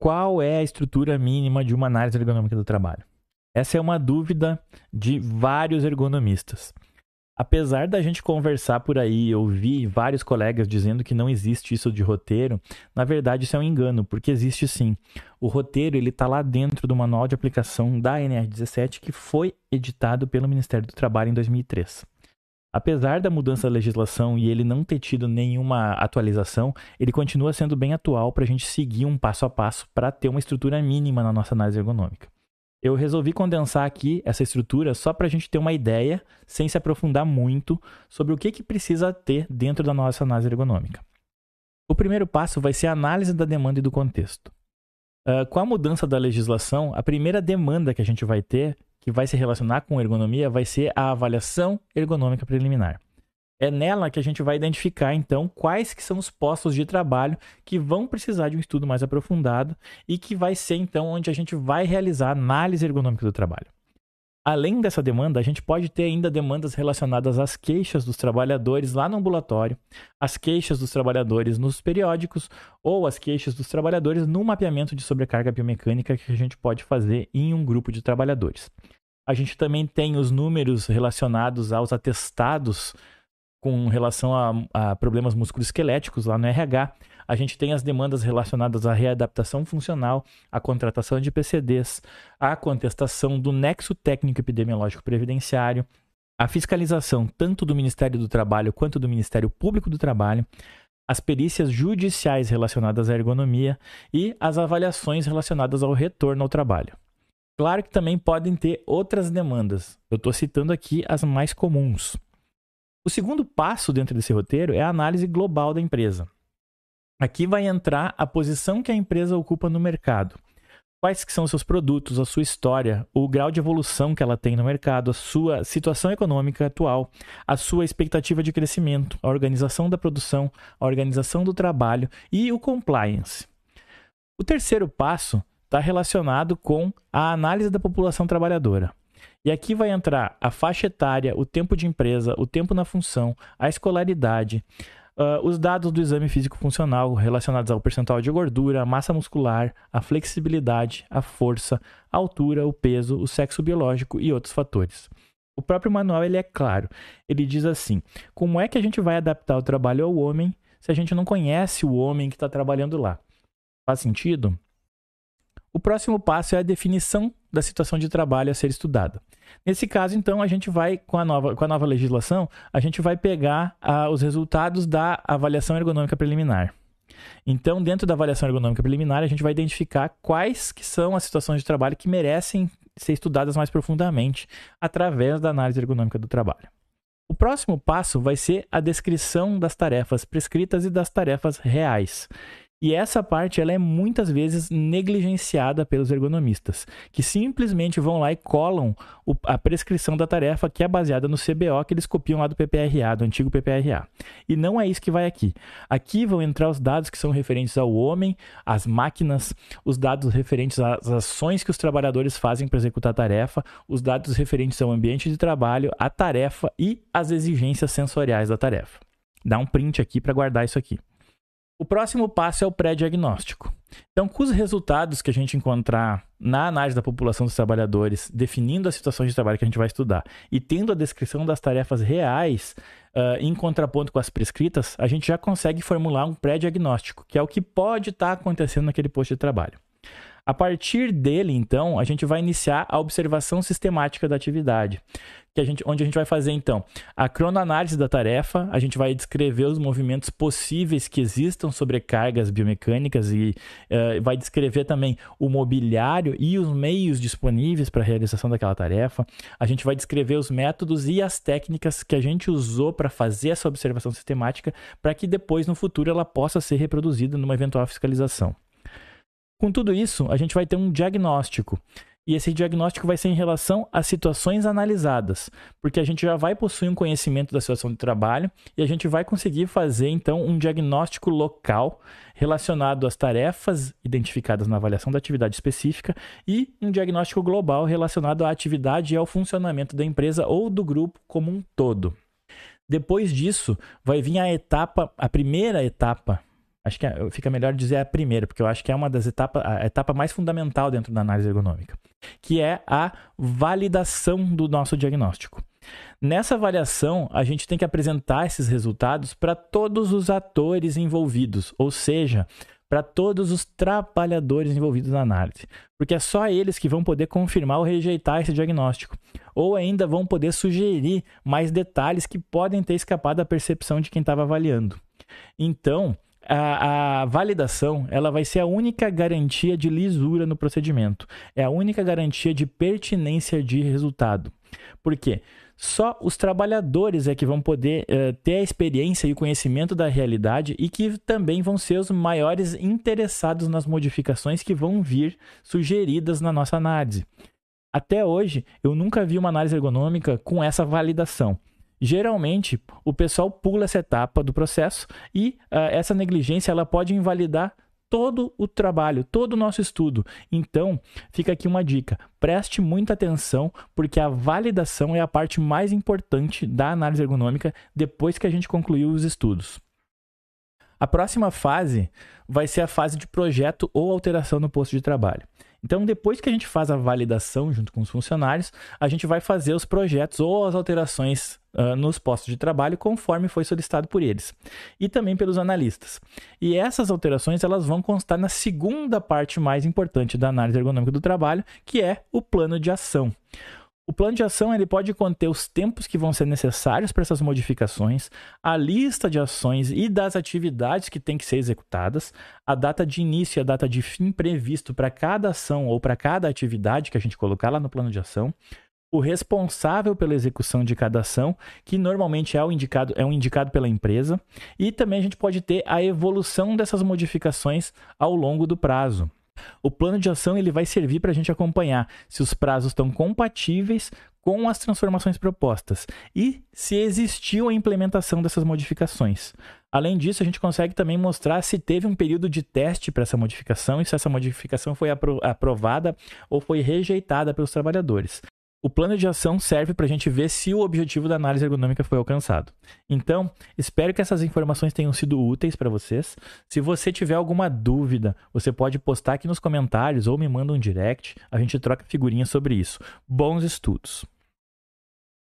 qual é a estrutura mínima de uma análise ergonômica do trabalho? Essa é uma dúvida de vários ergonomistas. Apesar da gente conversar por aí e ouvir vários colegas dizendo que não existe isso de roteiro, na verdade isso é um engano, porque existe sim. O roteiro está lá dentro do manual de aplicação da NR17, que foi editado pelo Ministério do Trabalho em 2003. Apesar da mudança da legislação e ele não ter tido nenhuma atualização, ele continua sendo bem atual para a gente seguir um passo a passo para ter uma estrutura mínima na nossa análise ergonômica. Eu resolvi condensar aqui essa estrutura só para a gente ter uma ideia, sem se aprofundar muito, sobre o que precisa ter dentro da nossa análise ergonômica. O primeiro passo vai ser a análise da demanda e do contexto. Com a mudança da legislação, a primeira demanda que a gente vai ter, que vai se relacionar com ergonomia, vai ser a avaliação ergonômica preliminar. É nela que a gente vai identificar, então, quais que são os postos de trabalho que vão precisar de um estudo mais aprofundado e que vai ser, então, onde a gente vai realizar a análise ergonômica do trabalho. Além dessa demanda, a gente pode ter ainda demandas relacionadas às queixas dos trabalhadores lá no ambulatório, as queixas dos trabalhadores nos periódicos ou as queixas dos trabalhadores no mapeamento de sobrecarga biomecânica que a gente pode fazer em um grupo de trabalhadores. A gente também tem os números relacionados aos atestados com relação a problemas musculoesqueléticos lá no RH. A gente tem as demandas relacionadas à readaptação funcional, à contratação de PCDs, à contestação do nexo técnico epidemiológico previdenciário, a fiscalização tanto do Ministério do Trabalho quanto do Ministério Público do Trabalho, as perícias judiciais relacionadas à ergonomia e as avaliações relacionadas ao retorno ao trabalho. Claro que também podem ter outras demandas. Eu estou citando aqui as mais comuns. O segundo passo dentro desse roteiro é a análise global da empresa. Aqui vai entrar a posição que a empresa ocupa no mercado. Quais que são os seus produtos, a sua história, o grau de evolução que ela tem no mercado, a sua situação econômica atual, a sua expectativa de crescimento, a organização da produção, a organização do trabalho e o compliance. O terceiro passo está relacionado com a análise da população trabalhadora. E aqui vai entrar a faixa etária, o tempo de empresa, o tempo na função, a escolaridade, os dados do exame físico-funcional relacionados ao percentual de gordura, a massa muscular, a flexibilidade, a força, a altura, o peso, o sexo biológico e outros fatores. O próprio manual ele é claro. Ele diz assim, como é que a gente vai adaptar o trabalho ao homem se a gente não conhece o homem que está trabalhando lá? Faz sentido? O próximo passo é a definição da situação de trabalho a ser estudada. Nesse caso, então, a gente vai, com a nova legislação, a gente vai pegar os resultados da avaliação ergonômica preliminar. Então, dentro da avaliação ergonômica preliminar, a gente vai identificar quais que são as situações de trabalho que merecem ser estudadas mais profundamente através da análise ergonômica do trabalho. O próximo passo vai ser a descrição das tarefas prescritas e das tarefas reais. E essa parte ela é muitas vezes negligenciada pelos ergonomistas, que simplesmente vão lá e colam a prescrição da tarefa que é baseada no CBO que eles copiam lá do PPRA, do antigo PPRA. E não é isso que vai aqui. Aqui vão entrar os dados que são referentes ao homem, às máquinas, os dados referentes às ações que os trabalhadores fazem para executar a tarefa, os dados referentes ao ambiente de trabalho, à tarefa e às exigências sensoriais da tarefa. Dá um print aqui para guardar isso aqui. O próximo passo é o pré-diagnóstico. Então, com os resultados que a gente encontrar na análise da população dos trabalhadores, definindo as situações de trabalho que a gente vai estudar e tendo a descrição das tarefas reais em contraponto com as prescritas, a gente já consegue formular um pré-diagnóstico, que é o que pode estar acontecendo naquele posto de trabalho. A partir dele, então, a gente vai iniciar a observação sistemática da atividade, onde a gente vai fazer, então, a cronoanálise da tarefa, a gente vai descrever os movimentos possíveis que existam sobre cargas biomecânicas e vai descrever também o mobiliário e os meios disponíveis para a realização daquela tarefa. A gente vai descrever os métodos e as técnicas que a gente usou para fazer essa observação sistemática para que depois, no futuro, ela possa ser reproduzida numa eventual fiscalização. Com tudo isso, a gente vai ter um diagnóstico. E esse diagnóstico vai ser em relação às situações analisadas, porque a gente já vai possuir um conhecimento da situação de trabalho e a gente vai conseguir fazer, então, um diagnóstico local relacionado às tarefas identificadas na avaliação da atividade específica e um diagnóstico global relacionado à atividade e ao funcionamento da empresa ou do grupo como um todo. Depois disso, vai vir a primeira etapa Acho que fica melhor dizer a primeira, porque eu acho que é uma das a etapa mais fundamental dentro da análise ergonômica, que é a validação do nosso diagnóstico. Nessa avaliação, a gente tem que apresentar esses resultados para todos os atores envolvidos, ou seja, para todos os trabalhadores envolvidos na análise, porque é só eles que vão poder confirmar ou rejeitar esse diagnóstico, ou ainda vão poder sugerir mais detalhes que podem ter escapado da percepção de quem estava avaliando. Então, a validação, ela vai ser a única garantia de lisura no procedimento, é a única garantia de pertinência de resultado. Por quê? Só os trabalhadores é que vão poder ter a experiência e o conhecimento da realidade e que também vão ser os maiores interessados nas modificações que vão vir sugeridas na nossa análise. Até hoje, eu nunca vi uma análise ergonômica com essa validação. Geralmente, o pessoal pula essa etapa do processo e essa negligência ela pode invalidar todo o trabalho, todo o nosso estudo. Então, fica aqui uma dica. Preste muita atenção, porque a validação é a parte mais importante da análise ergonômica depois que a gente concluiu os estudos. A próxima fase vai ser a fase de projeto ou alteração no posto de trabalho. Então, depois que a gente faz a validação junto com os funcionários, a gente vai fazer os projetos ou as alterações nos postos de trabalho conforme foi solicitado por eles e também pelos analistas. E essas alterações elas vão constar na segunda parte mais importante da análise ergonômica do trabalho, que é o plano de ação. O plano de ação ele pode conter os tempos que vão ser necessários para essas modificações, a lista de ações e das atividades que têm que ser executadas, a data de início e a data de fim previsto para cada ação ou para cada atividade que a gente colocar lá no plano de ação, o responsável pela execução de cada ação, que normalmente é um indicado pela empresa, e também a gente pode ter a evolução dessas modificações ao longo do prazo. O plano de ação ele vai servir para a gente acompanhar se os prazos estão compatíveis com as transformações propostas e se existiu a implementação dessas modificações. Além disso, a gente consegue também mostrar se teve um período de teste para essa modificação e se essa modificação foi aprovada ou foi rejeitada pelos trabalhadores. O plano de ação serve para a gente ver se o objetivo da análise ergonômica foi alcançado. Então, espero que essas informações tenham sido úteis para vocês. Se você tiver alguma dúvida, você pode postar aqui nos comentários ou me manda um direct. A gente troca figurinhas sobre isso. Bons estudos!